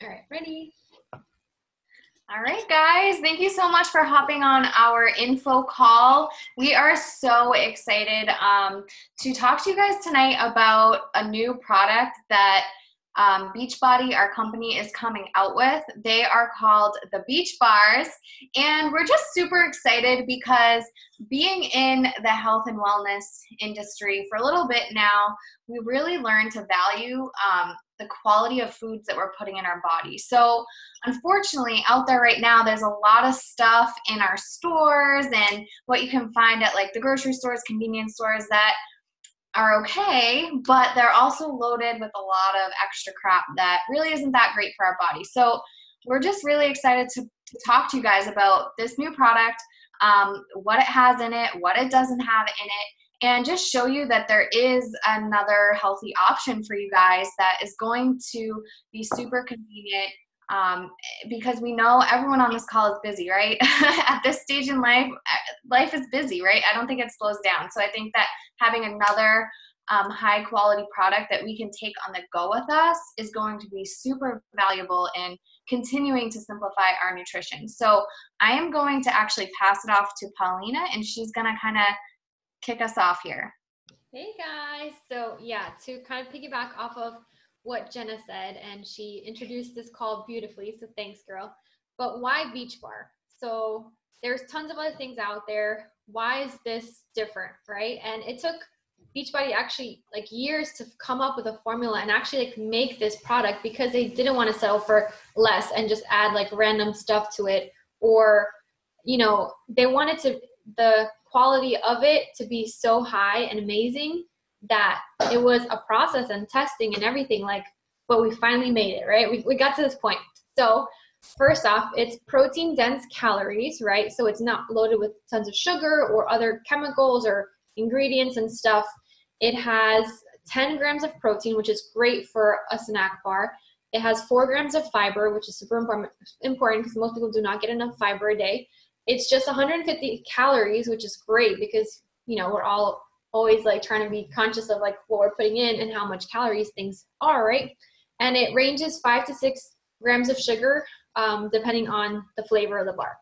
All right, ready? All right, guys, thank you so much for hopping on our info call. We are so excited to talk to you guys tonight about a new product that Beachbody, our company, is coming out with. They are called the Beach Bars, and we're just super excited because being in the health and wellness industry for a little bit now, we really learned to value the quality of foods that we're putting in our body. So unfortunately, out there right now, there's a lot of stuff in our stores and what you can find at like the grocery stores, convenience stores that are okay, but they're also loaded with a lot of extra crap that really isn't that great for our body. So we're just really excited to talk to you guys about this new product, what it has in it, what it doesn't have in it, and just show you that there is another healthy option for you guys that is going to be super convenient, because we know everyone on this call is busy, right? At this stage in life, life is busy, right? I don't think it slows down. So I think that having another high quality product that we can take on the go with us is going to be super valuable in continuing to simplify our nutrition. So I am going to actually pass it off to Paulina, and she's going to kind of kick us off here. Hey guys, so yeah, to kind of piggyback off of what Jenna said, and she introduced this call beautifully, so thanks girl. But why BeachBar? So there's tons of other things out there. Why is this different, right? And it took Beachbody actually like years to come up with a formula and actually like make this product, because they didn't want to settle for less and just add like random stuff to it, or you know, they wanted the quality of it to be so high and amazing that it was a process and testing and everything, like, but we finally made it, right? We got to this point. So first off, it's protein dense calories, right? So it's not loaded with tons of sugar or other chemicals or ingredients and stuff. It has 10 grams of protein, which is great for a snack bar. It has 4 grams of fiber, which is super important because most people do not get enough fiber a day. It's just 150 calories, which is great because, you know, we're all always like trying to be conscious of like what we're putting in and how much calories things are, right? And it ranges 5 to 6 grams of sugar, depending on the flavor of the bar,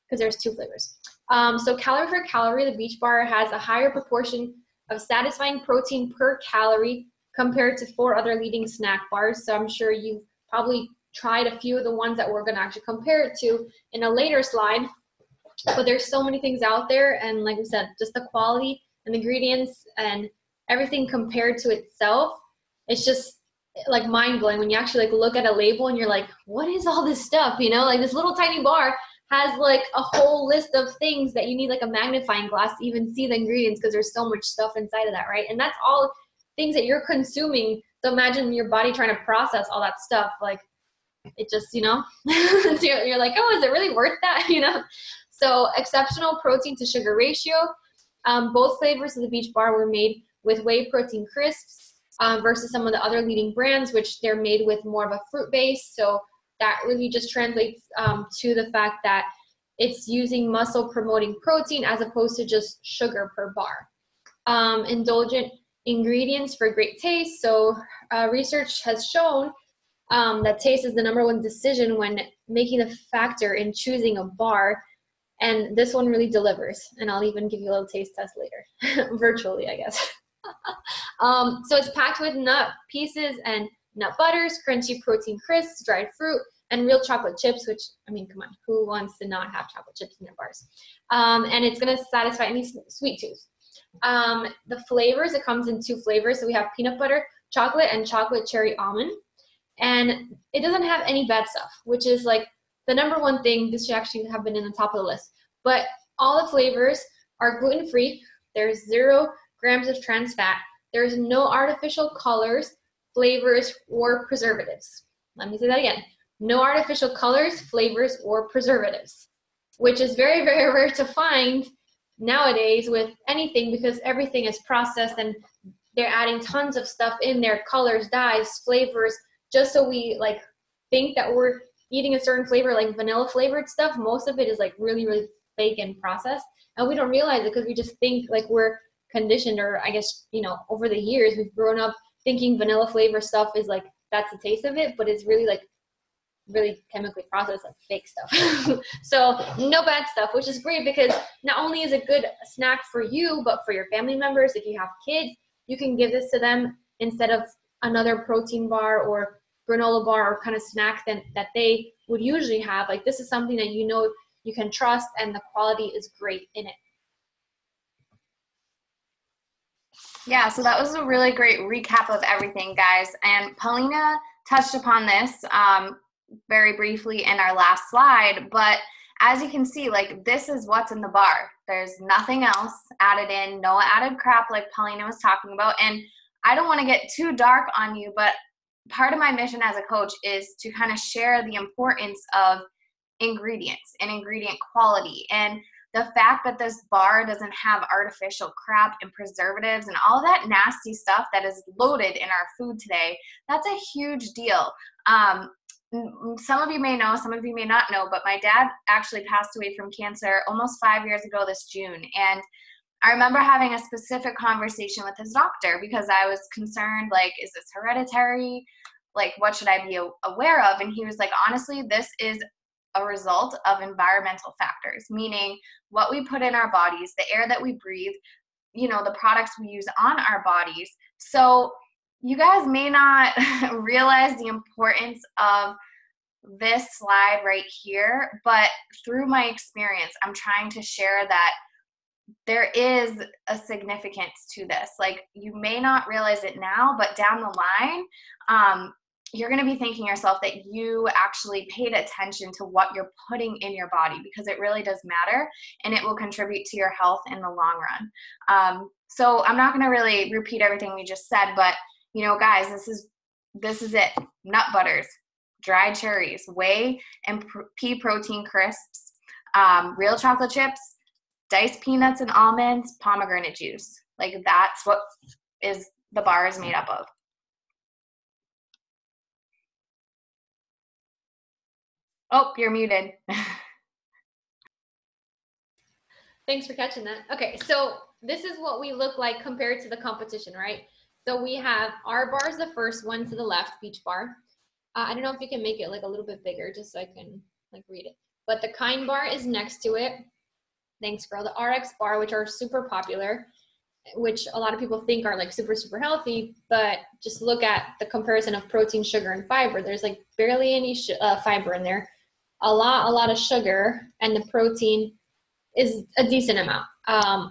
because there's 2 flavors. So calorie for calorie, the Beach Bar has a higher proportion of satisfying protein per calorie compared to 4 other leading snack bars. So I'm sure you've probably tried a few of the ones that we're going to actually compare it to in a later slide. But there's so many things out there, and like we said, just the quality and the ingredients and everything compared to itself, it's just like mind-blowing when you actually like look at a label and you're like, what is all this stuff? You know, like this little tiny bar has like a whole list of things that you need like a magnifying glass to even see the ingredients, because there's so much stuff inside of that, right? And that's all things that you're consuming. So imagine your body trying to process all that stuff. Like, it just, you know, so you're like, oh, is it really worth that? You know? So exceptional protein to sugar ratio. Both flavors of the Beach Bar were made with whey protein crisps, versus some of the other leading brands, which they're made with more of a fruit base. So that really just translates to the fact that it's using muscle promoting protein as opposed to just sugar per bar. Indulgent ingredients for great taste. So research has shown that taste is the #1 decision when making a factor in choosing a bar. And this one really delivers. And I'll even give you a little taste test later, virtually, I guess. So it's packed with nut pieces and nut butters, crunchy protein crisps, dried fruit, and real chocolate chips, which, I mean, come on, who wants to not have chocolate chips in their bars? And it's going to satisfy any sweet tooth. The flavors, it comes in 2 flavors. So we have peanut butter chocolate and chocolate cherry almond. And it doesn't have any bad stuff, which is like the #1 thing. This should actually have been in the top of the list. But all the flavors are gluten-free. There's 0 grams of trans fat. There's no artificial colors, flavors, or preservatives. Let me say that again. No artificial colors, flavors, or preservatives, which is very, very rare to find nowadays with anything, because everything is processed and they're adding tons of stuff in there, colors, dyes, flavors, just so we like think that we're eating a certain flavor, like vanilla flavored stuff. Most of it is like really, really fake and processed, and we don't realize it because we just think like we're conditioned, or I guess, you know, over the years we've grown up thinking vanilla flavor stuff is like, that's the taste of it, but it's really like really chemically processed, like fake stuff. So no bad stuff, which is great because not only is it good snack for you, but for your family members. If you have kids, you can give this to them instead of another protein bar or granola bar or kind of snack that they would usually have. Like, this is something that you know you can trust, and the quality is great in it. Yeah, so that was a really great recap of everything, guys. And Paulina touched upon this very briefly in our last slide, but as you can see, like, this is what's in the bar. There's nothing else added in, no added crap like Paulina was talking about. And I don't want to get too dark on you, but part of my mission as a coach is to kind of share the importance of ingredients and ingredient quality, and the fact that this bar doesn't have artificial crap and preservatives and all that nasty stuff that is loaded in our food today. That's a huge deal. Some of you may know, some of you may not know, but my dad actually passed away from cancer almost 5 years ago this June. And I remember having a specific conversation with his doctor because I was concerned, like, is this hereditary? Like, what should I be aware of? And he was like, honestly, this is a result of environmental factors, meaning what we put in our bodies, the air that we breathe, the products we use on our bodies. So you guys may not realize the importance of this slide right here, but through my experience, I'm trying to share that there is a significance to this. Like, you may not realize it now, but down the line, you're going to be thinking yourself that you actually paid attention to what you're putting in your body, because it really does matter, and it will contribute to your health in the long run. So I'm not going to really repeat everything we just said, but guys, this is it. Nut butters, dried cherries, whey and pea protein crisps, real chocolate chips, diced peanuts and almonds, pomegranate juice. Like, that's what the bar is made up of. Oh, you're muted. Thanks for catching that. Okay, so this is what we look like compared to the competition, right? So we have our bar is the first one to the left, BEACHBAR. I don't know if you can make it like a little bit bigger just so I can like read it. But the KIND bar is next to it. Thanks, girl. The RX bar, which are super popular, which a lot of people think are like super, super healthy, but just look at the comparison of protein, sugar, and fiber. There's like barely any fiber in there. A lot of sugar, and the protein is a decent amount.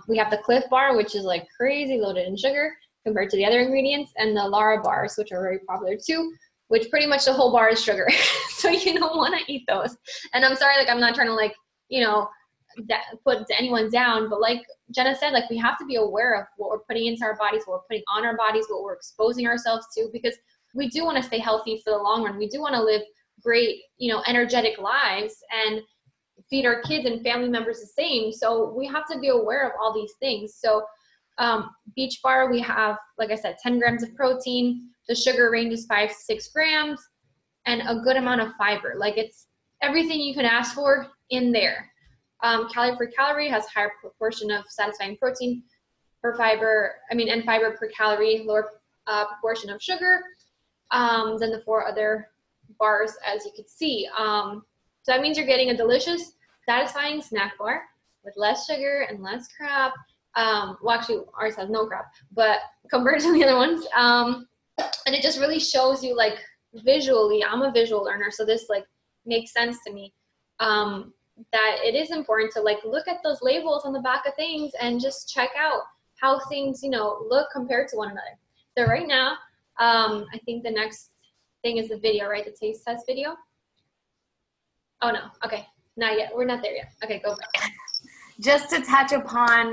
We have the Cliff bar, which is like crazy loaded in sugar compared to the other ingredients, and the Lara bars, which are very popular too, which pretty much the whole bar is sugar. So you don't want to eat those. And I'm sorry, like, I'm not trying to like, put anyone down, but like Jenna said, like, we have to be aware of what we're putting into our bodies, what we're putting on our bodies, what we're exposing ourselves to, because we do want to stay healthy for the long run. We do want to live great, energetic lives and feed our kids and family members the same. So we have to be aware of all these things. So BEACHBAR, we have, like I said, 10 grams of protein. The sugar range is 5 to 6 grams, and a good amount of fiber. Like, it's everything you can ask for in there. Calorie per calorie has higher proportion of satisfying protein and fiber per calorie, lower proportion of sugar than the 4 other bars, as you can see. So that means you're getting a delicious, satisfying snack bar with less sugar and less crap. Well, actually, ours has no crap, but compared to the other ones, and it just really shows you, like, visually. I'm a visual learner, so this like makes sense to me. That it is important to like look at those labels on the back of things and just check out how things, look compared to one another. So right now, I think the next thing is the video, right? The taste test video. Oh no, okay, not yet. We're not there yet. Okay, go back. Just to touch upon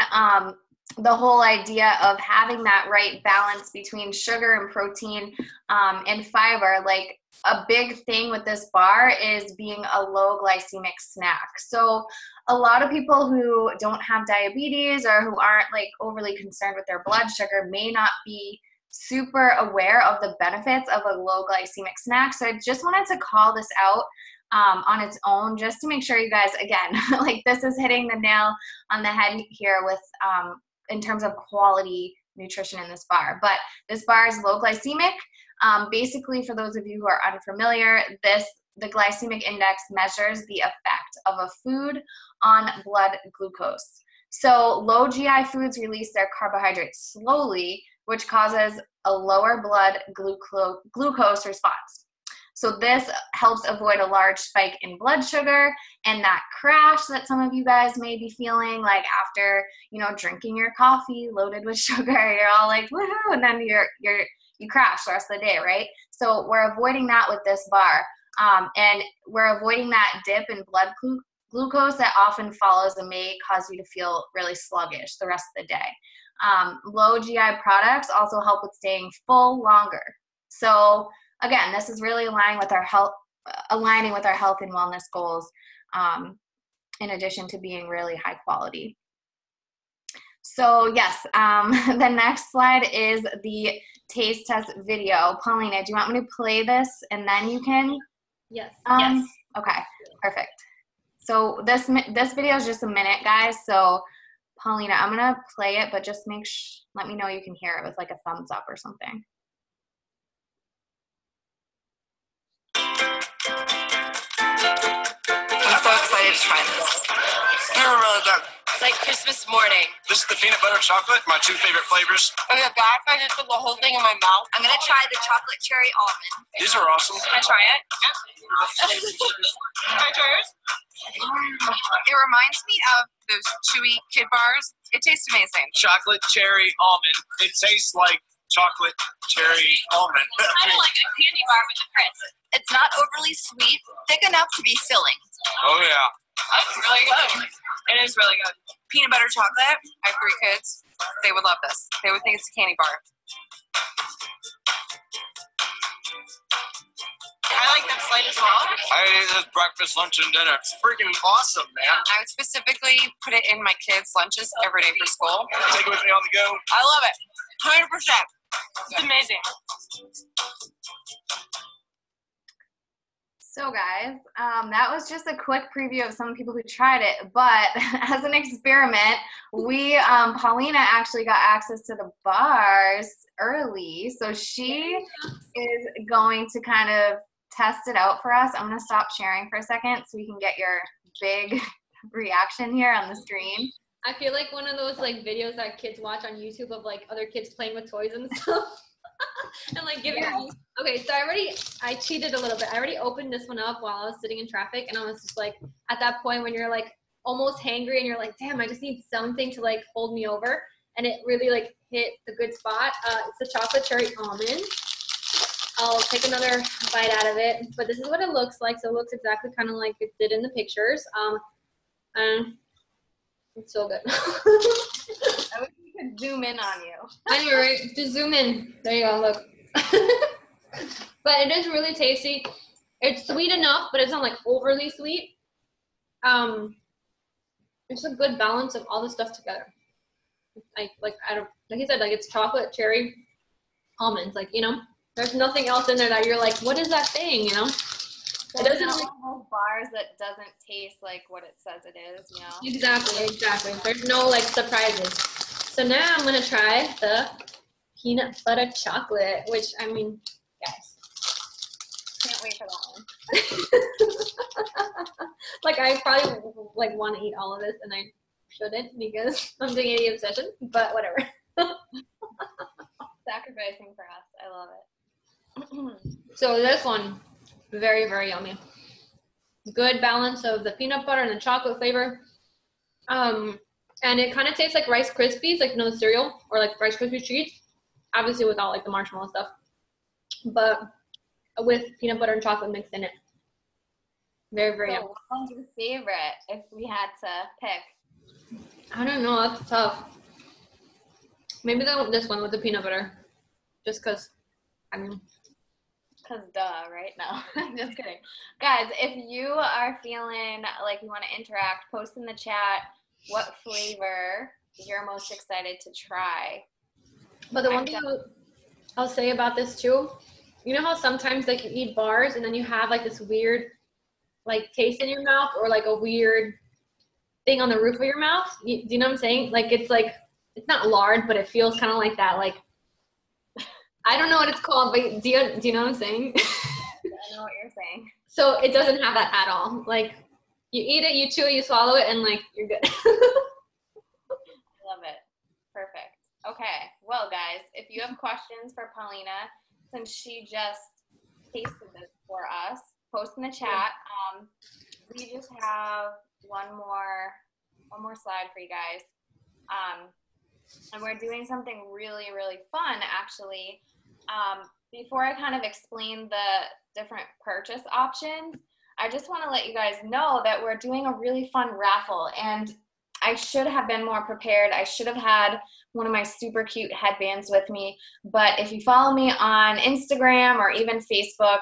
the whole idea of having that right balance between sugar and protein and fiber, like, a big thing with this bar is being a low glycemic snack. So a lot of people who don't have diabetes or who aren't like overly concerned with their blood sugar may not be super aware of the benefits of a low glycemic snack. So I just wanted to call this out on its own, just to make sure you guys, again, like, this is hitting the nail on the head here with in terms of quality nutrition in this bar. But this bar is low glycemic. Basically, for those of you who are unfamiliar, this the glycemic index measures the effect of a food on blood glucose. So low GI foods release their carbohydrates slowly, which causes a lower blood glucose response. So this helps avoid a large spike in blood sugar and that crash that some of you guys may be feeling, like after, you know, drinking your coffee loaded with sugar, you're all like, woohoo, and then you crash the rest of the day, right? So we're avoiding that with this bar. And we're avoiding that dip in blood glucose that often follows and may cause you to feel really sluggish the rest of the day. Low GI products also help with staying full longer. So again, this is really aligning with our health and wellness goals, in addition to being really high quality. So yes, the next slide is the taste test video. Paulina, do you want me to play this and then you can? Yes. Yes. Okay, perfect. So this video is just a minute, guys. So Paulina, I'm gonna play it, but just let me know you can hear it with like a thumbs up or something. I'm so excited to try this. They're really good. It's like Christmas morning. This is the peanut butter chocolate, my two favorite flavors. On the back, I just put the whole thing in my mouth. I'm gonna try the chocolate cherry almond. These are awesome. Can I try it? Yeah. Can I try yours? It reminds me of those chewy kid bars. It tastes amazing. Chocolate cherry almond. It tastes like chocolate cherry almond. Kind of like a candy bar with a crisp. It's not overly sweet, thick enough to be filling. Oh yeah. That's really good. It is really good. Peanut butter chocolate. I have 3 kids. They would love this. They would think it's a candy bar. I like that slide as well. I ate this breakfast, lunch, and dinner. It's freaking awesome, man. I would specifically put it in my kids' lunches every day for school. Take it with me on the go. I love it. 100%. It's amazing. So guys, that was just a quick preview of some people who tried it, but as an experiment, Paulina actually got access to the bars early, so she is going to kind of test it out for us. I'm going to stop sharing for a second so we can get your big reaction here on the screen. I feel like one of those like videos that kids watch on YouTube of like other kids playing with toys and stuff. And like giving me. Okay, so I cheated a little bit. I already opened this one up while I was sitting in traffic, and I was just like at that point when you're like almost hangry and you're like, damn, I just need something to like hold me over, and it really like hit the good spot. It's the chocolate cherry almond. I'll take another bite out of it, but this is what it looks like. So it looks exactly kind of like it did in the pictures. And it's so good. I wish we could zoom in on you. I know, right? Just zoom in. There you go, look. But it is really tasty. It's sweet enough, but it's not like overly sweet. It's a good balance of all the stuff together. Like you said, like it's chocolate, cherry, almonds. Like, you know, there's nothing else in there that you're like, what is that thing? You know, so it doesn't like those bars that doesn't taste like what it says it is. You know. Exactly. There's no like surprises. So now I'm gonna try the peanut butter chocolate, which I mean, guys, can't wait for that one. Like I probably like want to eat all of this, and I shouldn't because I'm doing AD obsession. But whatever. Sacrificing for us, I love it. So this one, very, very yummy. Good balance of the peanut butter and the chocolate flavor. And it kind of tastes like Rice Krispies, like, you know, the cereal, or like Rice Krispies treats, obviously without like the marshmallow stuff, but with peanut butter and chocolate mixed in it. Very, very yummy. What one's your favorite if we had to pick? I don't know, that's tough. Maybe this one with the peanut butter, just because, I mean. Because duh, right? No, just kidding. Guys, if you are feeling like you want to interact, post in the chat what flavor you're most excited to try. But the one thing I'll say about this too, you know how sometimes like you eat bars and then you have like this weird like taste in your mouth, or like a weird thing on the roof of your mouth? Do you know what I'm saying? Like it's it's not lard, but it feels kind of like that. Like, I don't know what it's called, but do you know what I'm saying? I know what you're saying. So it doesn't have that at all. Like you eat it, you chew it, you swallow it, and like you're good. Love it. Perfect. Okay. Well, guys, if you have questions for Paulina, since she just tasted this for us, post in the chat. We just have one more slide for you guys. And we're doing something really, really fun, actually. Before I kind of explain the different purchase options, I just want to let you guys know that we're doing a really fun raffle, and I should have been more prepared. I should have had one of my super cute headbands with me, but if you follow me on Instagram or even Facebook,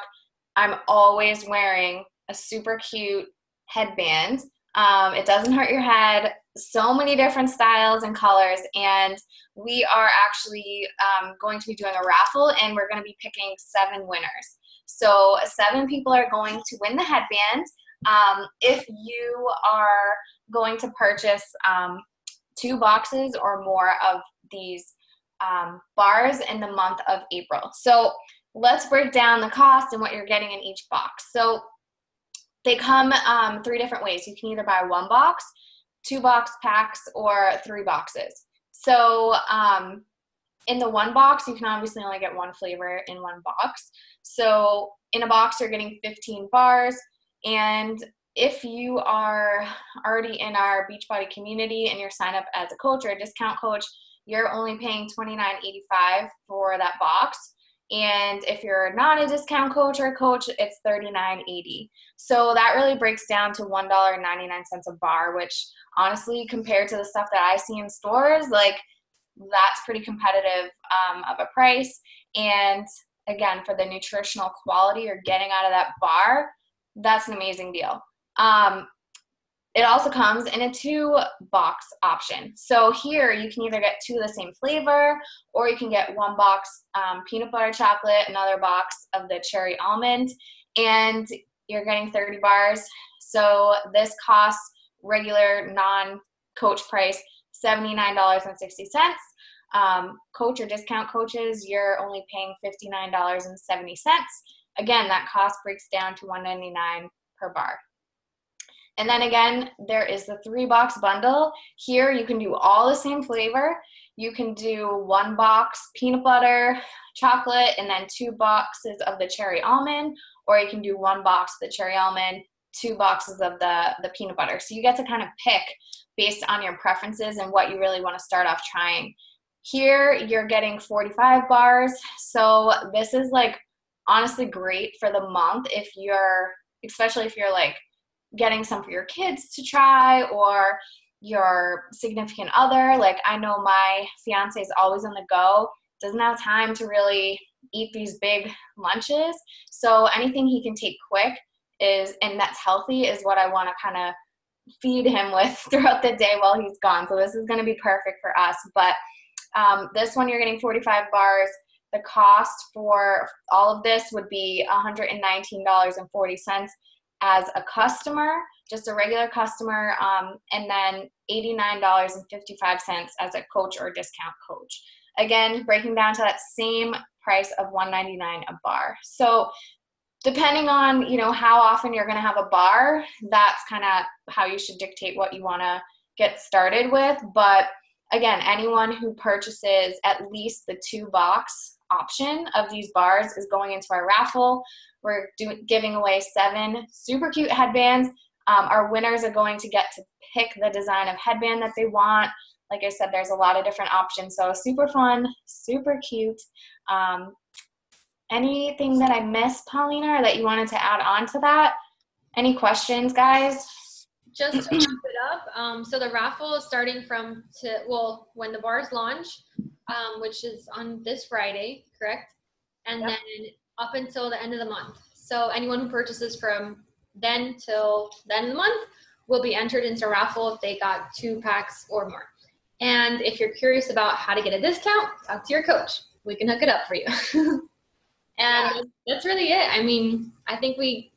I'm always wearing a super cute headband. It doesn't hurt your head. So many different styles and colors, and we are actually going to be doing a raffle, and we're going to be picking 7 winners. So 7 people are going to win the headband. If you are going to purchase 2 boxes or more of these bars in the month of April. So let's break down the cost and what you're getting in each box. So they come 3 different ways. You can either buy 1 box, 2 box packs, or 3 boxes. So in the 1 box, you can obviously only get 1 flavor in 1 box. So in a box, you're getting 15 bars. And if you are already in our Beachbody community and you're signed up as a coach or a discount coach, you're only paying $29.85 for that box. And if you're not a discount coach or a coach, it's $39.80. So that really breaks down to $1.99 a bar, which honestly, compared to the stuff that I see in stores, like that's pretty competitive of a price. And again, for the nutritional quality you're getting out of that bar, that's an amazing deal. It also comes in a 2 box option. So here you can either get 2 of the same flavor, or you can get 1 box peanut butter chocolate, another box of the cherry almond, and you're getting 30 bars. So this costs regular non-coach price $79.60. Coach or discount coaches, you're only paying $59.70. Again, that cost breaks down to $1.99 per bar. And then again, there is the 3 box bundle. Here you can do all the same flavor. You can do 1 box peanut butter chocolate and then 2 boxes of the cherry almond, or you can do 1 box of the cherry almond, 2 boxes of the peanut butter. So you get to kind of pick based on your preferences and what you really want to start off trying. Here you're getting 45 bars. So this is like honestly great for the month especially if you're like getting some for your kids to try or your significant other. Like I know my fiance is always on the go, doesn't have time to really eat these big lunches. So anything he can take quick and that's healthy is what I want to kind of feed him with throughout the day while he's gone. So this is going to be perfect for us. But this one, you're getting 45 bars. The cost for all of this would be $119.40 as a customer, just a regular customer, and then $89.55 as a coach or discount coach. Again, breaking down to that same price of $199 a bar. So depending on, how often you're going to have a bar, that's kind of how you should dictate what you want to get started with. But again, anyone who purchases at least the 2 box option of these bars is going into our raffle. We're giving away 7 super cute headbands. Our winners are going to get to pick the design of headband that they want. Like I said, there's a lot of different options. So super fun, super cute. Anything that I missed, Paulina, or that you wanted to add on to that? Any questions, guys? Just to wrap it up, so the raffle is starting when the bars launch, which is on this Friday, correct? And Yep. then up until the end of the month. So anyone who purchases from then till the end of the month will be entered into a raffle if they got 2 packs or more. And if you're curious about how to get a discount, talk to your coach. We can hook it up for you. And that's really it. I mean, I think we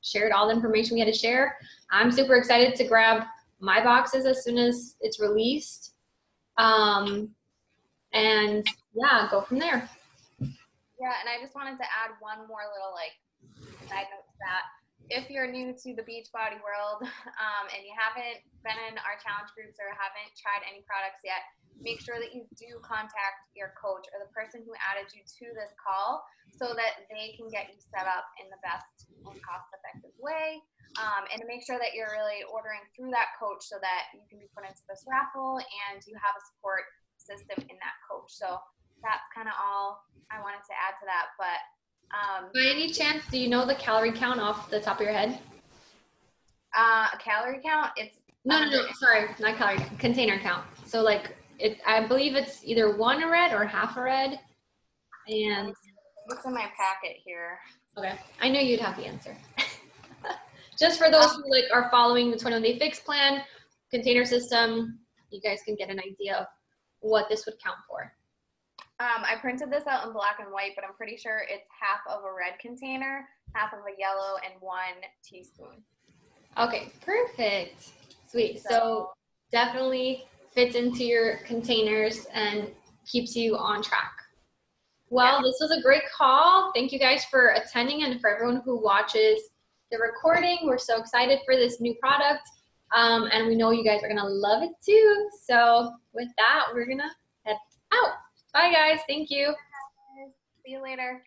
shared all the information we had to share. I'm super excited to grab my boxes as soon as it's released. And yeah, go from there. Yeah, and I just wanted to add one more little side note to that. If you're new to the Beachbody world and you haven't been in our challenge groups or haven't tried any products yet, make sure that you do contact your coach or the person who added you to this call so that they can get you set up in the best and cost-effective way. And to make sure that you're really ordering through that coach so that you can be put into this raffle and you have a support system in that coach. So that's kind of all I wanted to add to that. But by any chance, do you know the calorie count off the top of your head? A calorie count? It's no, sorry, not calorie count, container count. So like I believe it's either 1 red or half a red. And what's in my packet here? Okay, I knew you'd have the answer. Just for those who like are following the 21-day fix plan container system, you guys can get an idea of what this would count for. I printed this out in black and white, but I'm pretty sure it's half of a red container, half of a yellow, and 1 teaspoon. Okay, perfect. Sweet. So definitely fits into your containers and keeps you on track. Well, This was a great call. Thank you guys for attending and for everyone who watches the recording. We're so excited for this new product. And we know you guys are going to love it too. So with that, we're going to head out. Bye guys. Thank you. See you later.